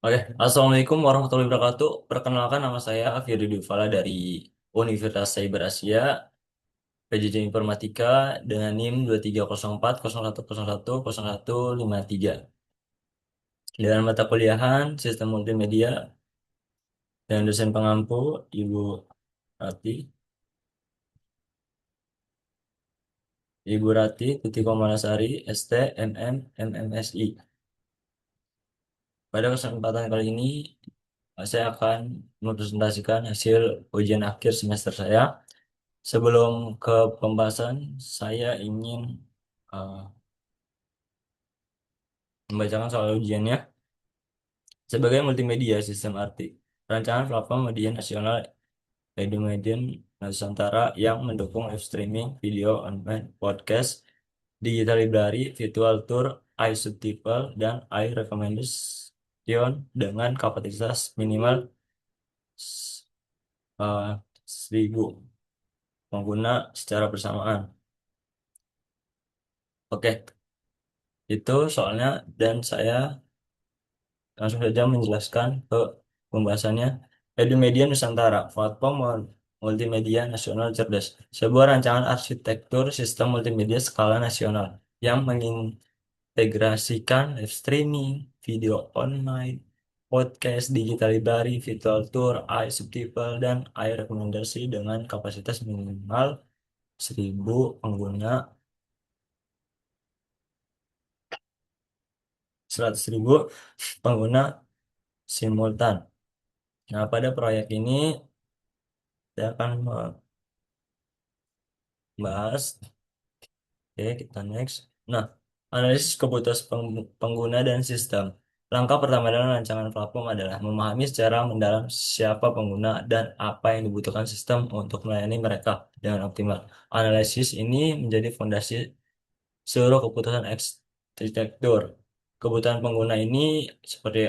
Oke, Assalamualaikum warahmatullahi wabarakatuh. Perkenalkan nama saya Afiri Dufala dari Universitas Cyber Asia, PJJ Informatika dengan NIM 230401010153 dengan mata kuliahan Sistem Multimedia dan dosen pengampu Ibu Rati, Ibu Rati Tuti Komalasari, ST, MM, MMSI. Pada kesempatan kali ini, saya akan mempresentasikan hasil ujian akhir semester saya. Sebelum ke pembahasan, saya ingin uh, membacakan soal ujiannya. Sebagai multimedia sistem arti, rancangan platform media nasional Edumedia Nusantara yang mendukung live streaming, video online, podcast, digital library, virtual tour, iSubtitle, dan iRecommendation dengan kapasitas minimal s- uh, 1.000 pengguna secara bersamaan. Oke, itu soalnya dan saya langsung saja menjelaskan ke pembahasannya. Edumedia Nusantara, platform multimedia nasional cerdas. Sebuah rancangan arsitektur sistem multimedia skala nasional yang mengintegrasikan live streaming, video online, podcast, digital library, virtual tour, iSubtitle, dan iRekomendasi dengan kapasitas minimal 1.000 pengguna, 100.000 pengguna simultan. Nah, pada proyek ini saya akan membahas. Oke, kita next. Nah, analisis kebutuhan pengguna dan sistem. Langkah pertama dalam rancangan platform adalah memahami secara mendalam siapa pengguna dan apa yang dibutuhkan sistem untuk melayani mereka dengan optimal. Analisis ini menjadi fondasi seluruh keputusan arsitektur. Kebutuhan pengguna ini seperti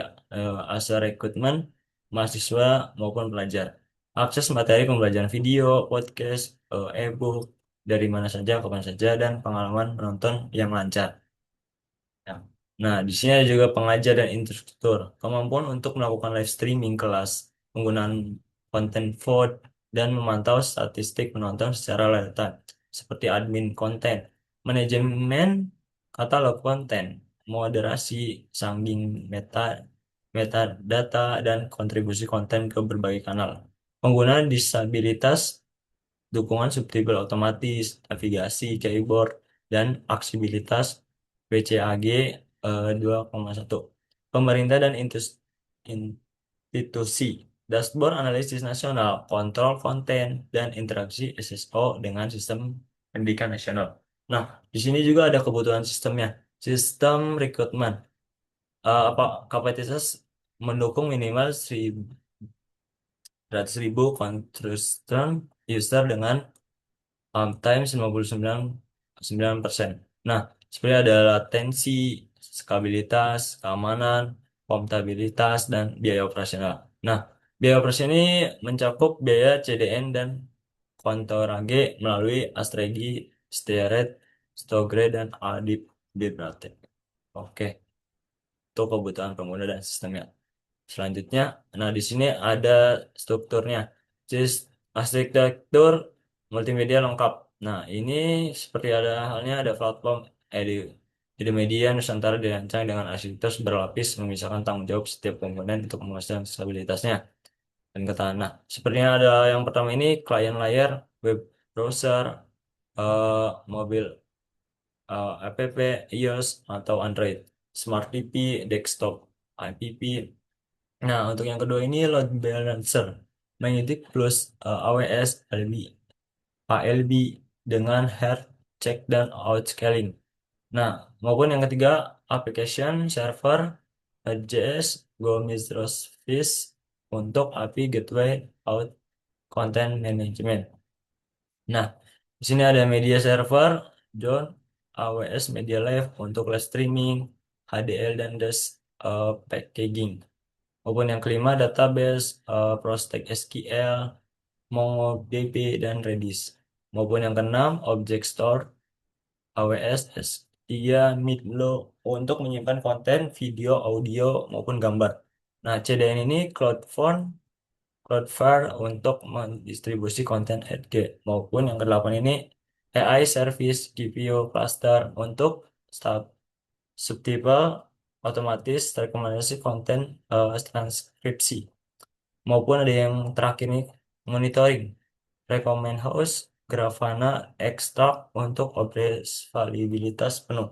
asal rekrutmen, mahasiswa maupun pelajar. Akses materi pembelajaran video, podcast, e-book, dari mana saja, kapan saja, dan pengalaman menonton yang lancar. Ya. Nah, di sini ada juga pengajar dan instruktur. Kemampuan untuk melakukan live streaming kelas, penggunaan konten VOD, dan memantau statistik penonton secara real time, seperti admin konten, manajemen katalog konten, moderasi, sambing metadata, dan kontribusi konten ke berbagai kanal. Penggunaan disabilitas, dukungan subtitle otomatis, navigasi, keyboard, dan aksibilitas PCAG 2,1. Pemerintah dan institusi, dashboard analisis nasional, kontrol konten, dan interaksi SSO dengan sistem pendidikan nasional. Nah, di sini juga ada kebutuhan sistemnya. Sistem rekrutmen, apa kapasitas mendukung minimal 100.000 consistent user dengan uptime 99,9%. Nah, sebenarnya ada latensi, skabilitas, keamanan, kompatibilitas, dan biaya operasional. Nah, biaya operasional ini mencakup biaya CDN dan Kontorage melalui Astregi, Steeret, Stogre, dan Adib Bibliotek. Oke, itu kebutuhan pengguna dan sistemnya. Selanjutnya, nah di sini ada strukturnya. Arsitektur multimedia lengkap. Nah, ini seperti ada halnya ada platform Edimedia Nusantara dirancang dengan arsitektur berlapis memisahkan tanggung jawab setiap komponen untuk memastikan stabilitasnya dan ketahanan. Nah, sepertinya ada yang pertama ini klien layar, web browser, eh, mobil, app, iOS atau Android, smart TV, desktop, IPP. Nah, untuk yang kedua ini load balancer, magnetic plus AWS LB, ALB dengan heart check dan out scaling. Nah, maupun yang ketiga application server JS Go Microservice untuk API Gateway Out Content Management. Nah, di sini ada media server, John, AWS Media Lab untuk live streaming, HDL dan dash packaging. Maupun yang kelima database, Prospect SQL, MongoDB dan Redis. Maupun yang keenam Object Store, AWS S3 Midlo untuk menyimpan konten, video, audio maupun gambar. Nah, CDN ini Cloudflare untuk mendistribusi konten Edge maupun yang kedelapan ini AI Service GPU Cluster untuk subtitle otomatis rekomendasi konten transkripsi maupun ada yang terakhir nih monitoring recommend host Grafana Extract untuk observabilitas penuh.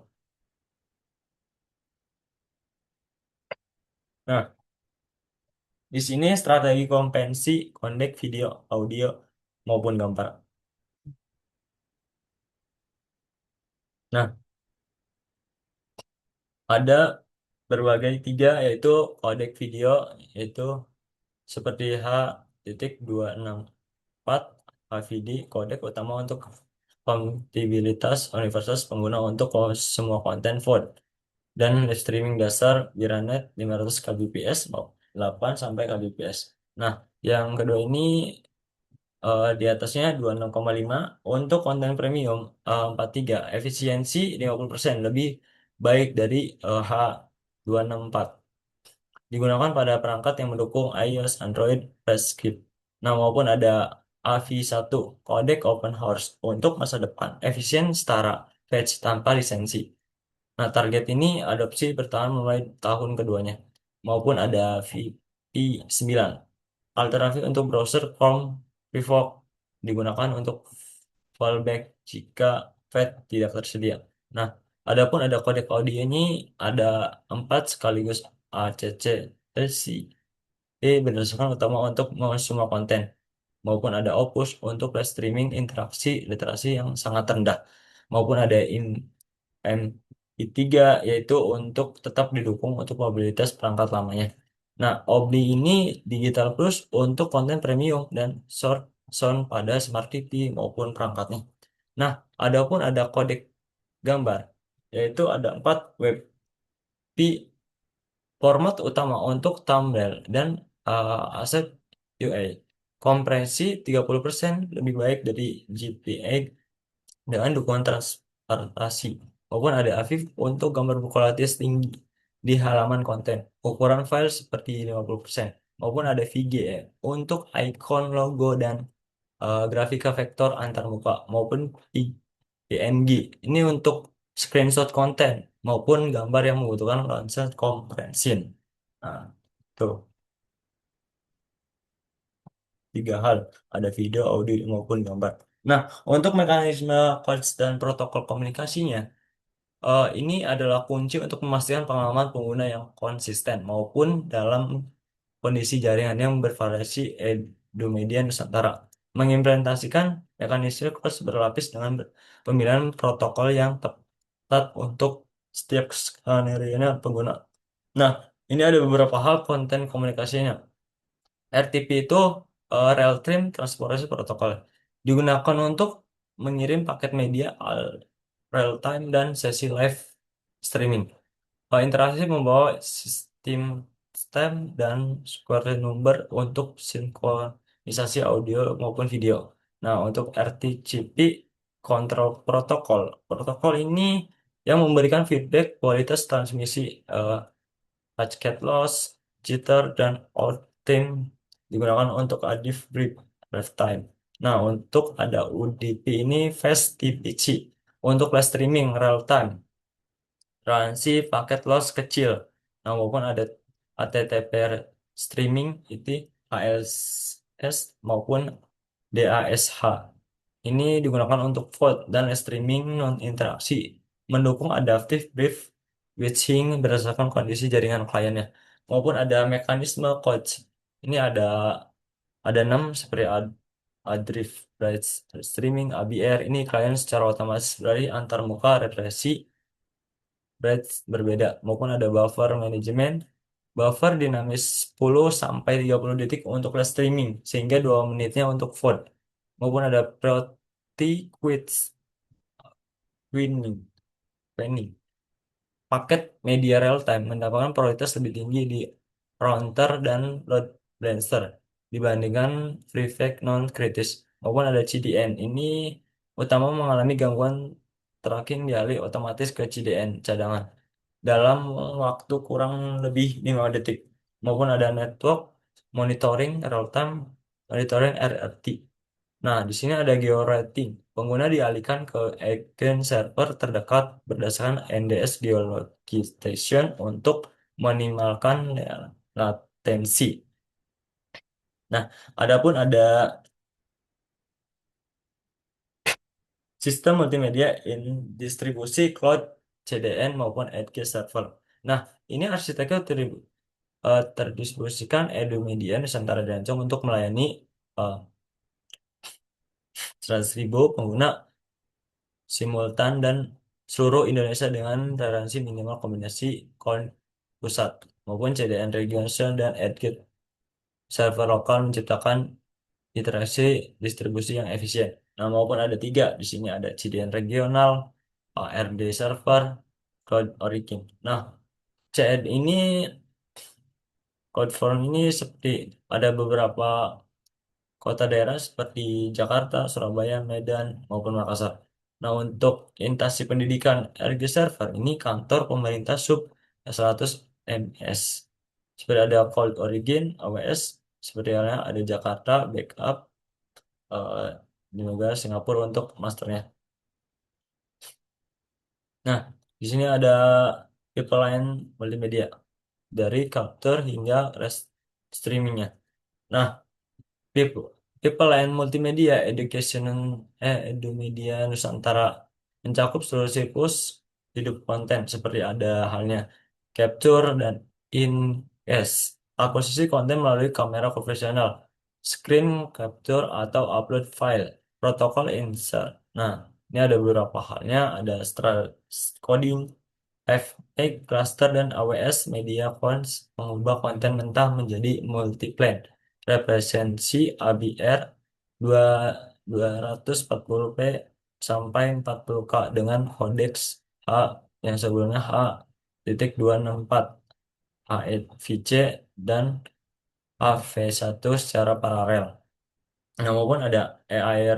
Nah, di sini strategi kompensi codec video, audio maupun gambar. Nah, ada berbagai tiga yaitu codec video yaitu seperti H.264 HVD codec utama untuk kompatibilitas universitas pengguna untuk semua konten VOD dan live streaming dasar biranet 500 kbps 8 sampai kbps. Nah, yang kedua ini di atasnya 26,5 untuk konten premium 43 efisiensi 50% lebih baik dari H264 digunakan pada perangkat yang mendukung iOS, Android, REST Nah, maupun ada AV1 codec open source untuk masa depan efisien setara fetch tanpa lisensi. Nah, target ini adopsi bertahan mulai tahun keduanya maupun ada VP9 alternatif untuk browser Chrome Firefox digunakan untuk fallback jika FAT tidak tersedia. Nah, adapun ada kodek audio ini ada 4 sekaligus ACC si berdasarkan utama untuk semua konten maupun ada Opus untuk live streaming interaksi literasi yang sangat rendah maupun ada MI3 yaitu untuk tetap didukung untuk mobilitas perangkat lamanya. Nah, Obli ini Digital Plus untuk konten premium dan short sound pada Smart TV maupun perangkatnya. Nah, adapun ada kodek gambar yaitu ada 4 WebP format utama untuk thumbnail dan aset UI. Kompresi 30% lebih baik dari GPA dengan dukungan transparansi maupun ada AVIF untuk gambar berkualitas tinggi di halaman konten. Ukuran file seperti 50% maupun ada VGA untuk icon logo dan grafika vektor antarmuka maupun PNG. Ini untuk screenshot konten maupun gambar yang membutuhkan lensa compression. Nah, tuh tiga hal, ada video, audio maupun gambar. Nah, untuk mekanisme codes dan protokol komunikasinya, ini adalah kunci untuk memastikan pengalaman pengguna yang konsisten maupun dalam kondisi jaringan yang bervariasi Edumedia Nusantara. Mengimplementasikan mekanisme codes berlapis dengan pemilihan protokol yang tepat untuk setiap skenario pengguna. Nah, ini ada beberapa hal konten komunikasinya. RTP itu Real Time Transparency Protocol. Digunakan untuk mengirim paket media real time dan sesi live streaming. Interaksi membawa sistem stem dan square number untuk sinkronisasi audio maupun video. Nah, untuk RTCP Control Protocol. Protokol ini yang memberikan feedback kualitas transmisi packet loss, jitter, dan outtime digunakan untuk adif brief lifetime. Nah, untuk ada UDP ini Fast TPC untuk live streaming real time, toleransi paket loss kecil. Nah, maupun ada HTTP streaming itu ALS maupun DASH. Ini digunakan untuk vote dan live streaming non interaksi, mendukung adaptive brief switching berdasarkan kondisi jaringan kliennya, maupun ada mekanisme coach. Ini ada 6 seperti Adrift, Bright Streaming, ABR. Ini klien secara otomatis dari antar muka represi Bright berbeda, maupun ada buffer management. Buffer dinamis 10 sampai 30 detik untuk live streaming, sehingga 2 menitnya untuk vote. Maupun ada priority quits winning, winning. Paket media real time mendapatkan prioritas lebih tinggi di router dan load balancer dibandingkan prefect non kritis maupun ada CDN. Ini utama mengalami gangguan tracking dialih otomatis ke CDN cadangan dalam waktu kurang lebih 5 detik. maupun ada network monitoring real time monitoring RRT. Nah, di sini ada georating. Pengguna dialihkan ke agen server terdekat berdasarkan NDS geolocation untuk minimalkan latensi. Nah, adapun ada sistem multimedia in distribusi cloud CDN maupun edge server. Nah, ini arsitektur terdistribusikan Edumedia Nusantara dan Ancong untuk melayani eh, 100.000 pengguna simultan dan seluruh Indonesia dengan toleransi minimal kombinasi CON pusat maupun CDN regional dan edge server lokal menciptakan iterasi distribusi yang efisien. Nah, maupun ada tiga di sini ada CDN regional, ARD server, Cloud Origin. Nah, CN ini Cloud Form ini seperti ada beberapa kota daerah seperti Jakarta, Surabaya, Medan, maupun Makassar. Nah, untuk instansi pendidikan RG Server ini kantor pemerintah sub 100 MS. Seperti ada Cold Origin, AWS, seperti halnya ada Jakarta, Backup, eh, di negara Singapura untuk masternya. Nah, di sini ada pipeline multimedia dari capture hingga rest streamingnya. Nah, People, People Multimedia Education Edumedia Nusantara mencakup seluruh siklus hidup konten seperti ada halnya capture dan in yes akuisisi konten melalui kamera profesional, screen capture atau upload file, protokol insert. Nah, ini ada beberapa halnya, ada coding, FX cluster dan AWS Media Fonts mengubah konten mentah menjadi multiplan representasi ABR 2 240p sampai 40K dengan codecs H yang sebelumnya H.264 HEVC dan HV1 secara paralel. Nah, maupun ada AI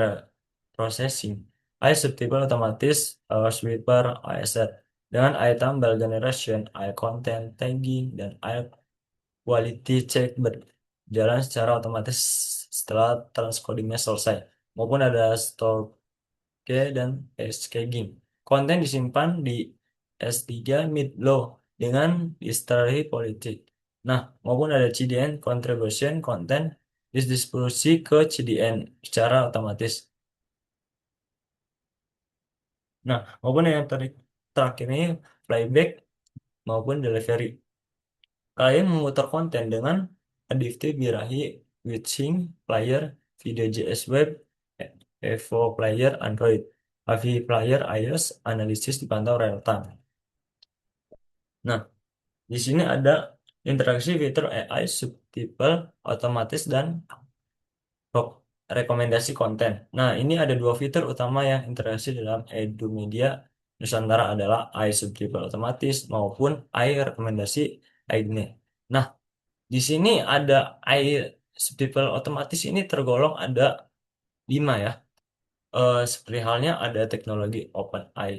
processing, AI subtitle otomatis, sweeper, ASR dengan AI tambal generation, AI content tagging, dan AI quality check berjalan secara otomatis setelah transcodingnya selesai. Maupun ada store dan staging. Konten disimpan di S3 mid-low dengan history politik. Nah, maupun ada CDN contribution content distribusi ke CDN secara otomatis. Nah, maupun yang terakhir ini playback maupun delivery. Kalian memutar konten dengan Adaptive Birahi, Witching, Player, Video JS Web, Evo Player Android, AVI Player iOS, analisis dipantau real time. Nah, di sini ada interaksi fitur AI, subtitle, otomatis, dan rekomendasi konten. Nah, ini ada dua fitur utama yang interaksi dalam Edumedia Nusantara adalah AI subtitle otomatis maupun AI rekomendasi AI-nya. Nah, di sini ada AI subtitle otomatis ini tergolong ada 5 ya. Seperti halnya ada teknologi OpenAI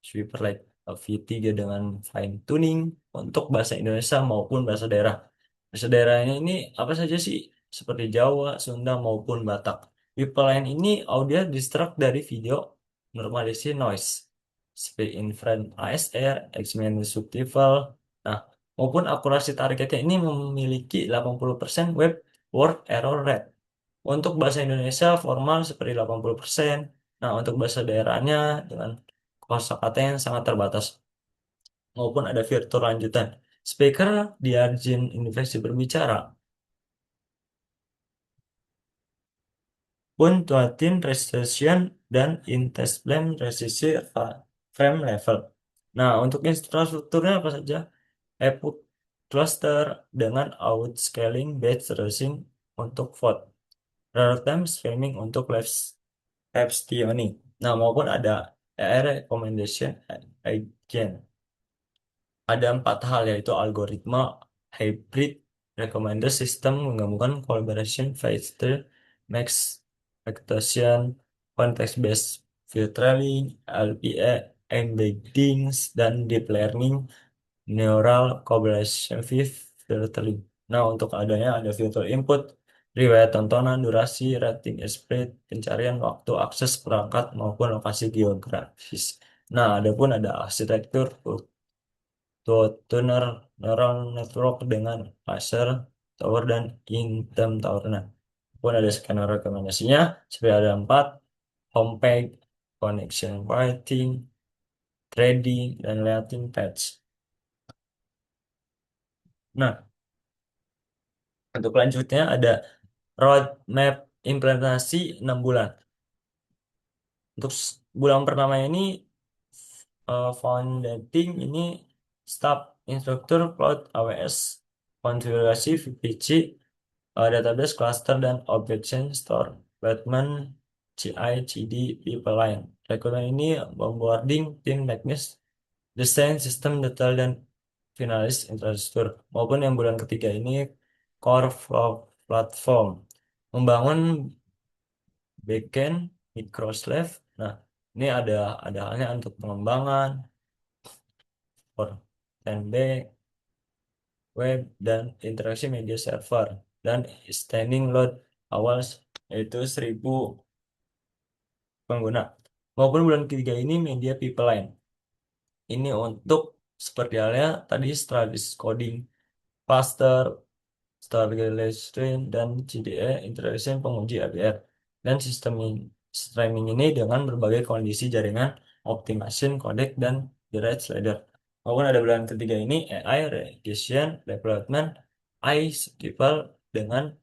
Sweeperlight V3 dengan fine tuning untuk bahasa Indonesia maupun bahasa daerah. Bahasa daerahnya ini apa saja sih? Seperti Jawa, Sunda maupun Batak. Pipeline ini audio distract dari video normalisasi noise. Speak in front ASR, Xmedia subtitle. Nah, maupun akurasi targetnya ini memiliki 80% web word error rate. Untuk bahasa Indonesia formal seperti 80%. Nah, untuk bahasa daerahnya dengan kosakata yang sangat terbatas. Maupun ada fitur lanjutan. Speaker diarjin investasi berbicara pun tuatin restriction dan intestine resisi frame level. Nah, untuk infrastrukturnya apa saja? Epoch cluster dengan outscaling batch tracing untuk vote. Real-time streaming untuk live streaming. Nah, maupun ada AI recommendation agent. Ada 4 hal yaitu algoritma hybrid recommender system menggabungkan collaboration filter, max expectation, context-based filtering, LPA, embeddings, dan deep learning neural collaboration filtering. Nah, untuk adanya ada fitur input, riwayat tontonan, durasi, rating, spread, pencarian waktu, akses perangkat maupun lokasi geografis. Nah, ada arsitektur tuner neural network dengan laser tower dan intem tower. Nah, pun ada skenario rekomendasinya seperti ada 4, homepage, connection writing, trading, dan layout patch. Nah, untuk lanjutnya ada roadmap implementasi 6 bulan. Untuk bulan pertama ini founding ini staff instruktur cloud AWS, konfigurasi VPC, database cluster dan objection store, Batman, CI, CD, pipeline. Requirement ini onboarding tim teknis, desain sistem detail dan finalis infrastruktur. Maupun yang bulan ketiga ini core platform, membangun backend, microservice. Nah, ini ada halnya untuk pengembangan, for back, web, dan interaksi media server. Dan standing load awal yaitu 1.000 pengguna. Maupun bulan ketiga ini media pipeline. Ini untuk seperti halnya tadi Stratis coding, cluster, Stargate dan CDE Integration penguji APR. Dan sistem streaming ini dengan berbagai kondisi jaringan, optimization, codec, dan derived slider. Maupun ada bulan ketiga ini AI, regression, development, AI, Skipper dengan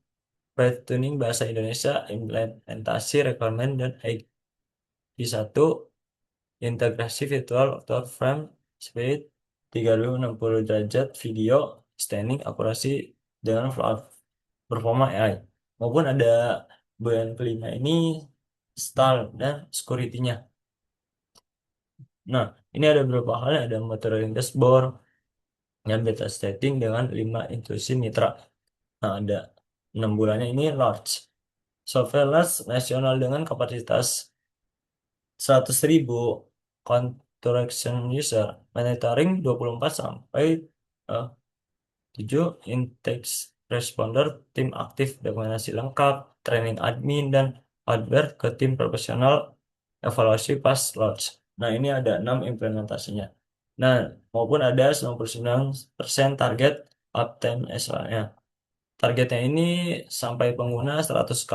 tuning bahasa Indonesia, implementasi requirement, dan AI 1 integrasi virtual auto frame speed 3060 derajat video standing akurasi dengan performa AI. Maupun ada bulan kelima ini style dan security-nya. Nah, ini ada beberapa hal, ada monitoring dashboard yang beta setting dengan 5 intrusi mitra. Nah, ada 6 bulannya ini large. Surveillance nasional dengan kapasitas 100.000 interaction user, monitoring 24 sampai eh, 7, Intex responder, tim aktif, dokumentasi lengkap, training admin, dan hardware ke tim profesional, evaluasi pas launch. Nah, ini ada 6 implementasinya. Nah, maupun ada 99% target uptime SLA-nya. Targetnya ini sampai pengguna 100K.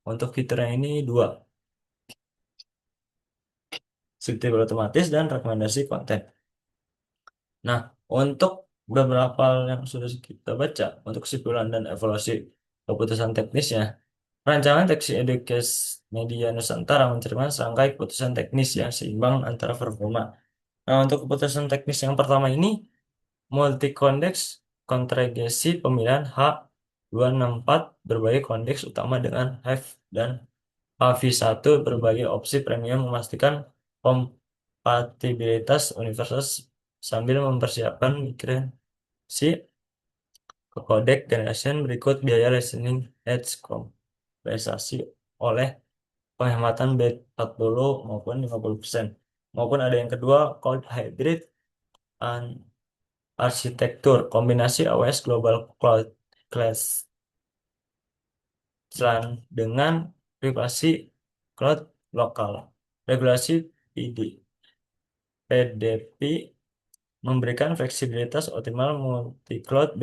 Untuk fiturnya ini 2, subtitle otomatis dan rekomendasi konten. Nah, untuk beberapa hal yang sudah kita baca, untuk kesimpulan dan evaluasi keputusan teknisnya, rancangan teksi edukasi media Nusantara mencerminkan serangkai keputusan teknis yang seimbang antara performa. Nah, untuk keputusan teknis yang pertama ini, multi konteks kontragesi pemilihan H264 berbagai konteks utama dengan Hive dan AV1 berbagai opsi premium memastikan kompatibilitas universal sambil mempersiapkan migrasi ke codec generation berikut biaya listening edge kompensasi oleh penghematan B40 maupun 50%. Maupun ada yang kedua, cloud hybrid and arsitektur kombinasi AWS Global Cloud Class dengan privasi cloud lokal. Regulasi PDP memberikan fleksibilitas optimal multi-cloud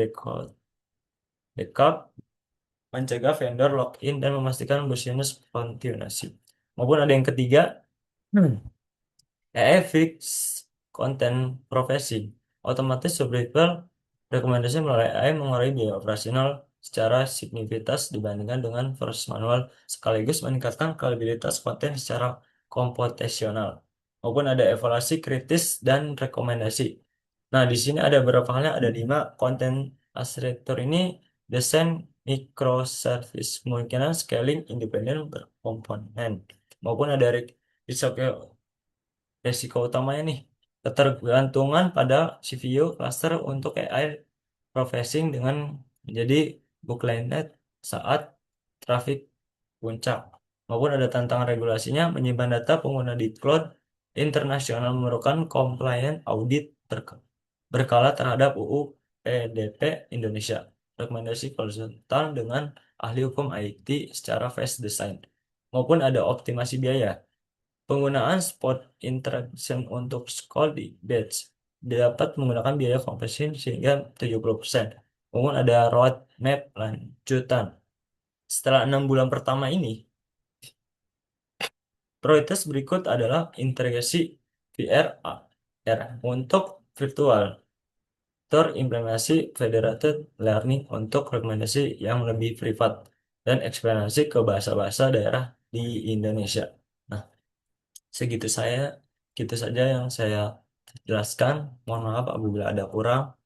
backup, mencegah vendor login dan memastikan business continuity. Maupun ada yang ketiga, AI fix content profesi. Otomatis subtitle rekomendasi melalui AI mengurangi biaya operasional secara signifikan dibandingkan dengan proses manual, sekaligus meningkatkan kualitas konten secara komputasional. Maupun ada evaluasi kritis dan rekomendasi. Nah, di sini ada beberapa halnya, ada 5 konten arsitektur ini desain microservice, kemungkinan scaling independen berkomponen. Maupun ada risiko resiko utamanya nih, ketergantungan pada CPU cluster untuk AI processing dengan menjadi bottleneck saat traffic puncak. Maupun ada tantangan regulasinya, menyimpan data pengguna di cloud internasional memerlukan compliant audit berkala terhadap UU PDP Indonesia. rekomendasi konsultan dengan ahli hukum IT secara fast design, maupun ada optimasi biaya. Penggunaan spot interaction untuk scroll di batch dapat menggunakan biaya kompresi sehingga 70%. Maupun ada roadmap lanjutan. Setelah 6 bulan pertama ini, prioritas berikut adalah integrasi VR AR untuk virtual, terimplementasi federated learning untuk rekomendasi yang lebih privat, dan eksperimentasi ke bahasa-bahasa daerah di Indonesia. Nah, segitu gitu saja yang saya jelaskan. Mohon maaf apabila ada kurang,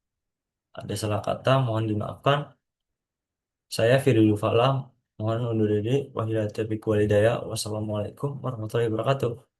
ada salah kata, mohon dimaafkan. Saya Firly Falam, mohon undur diri. Wabillahi taufiq walhidayah. Wassalamualaikum warahmatullahi wabarakatuh.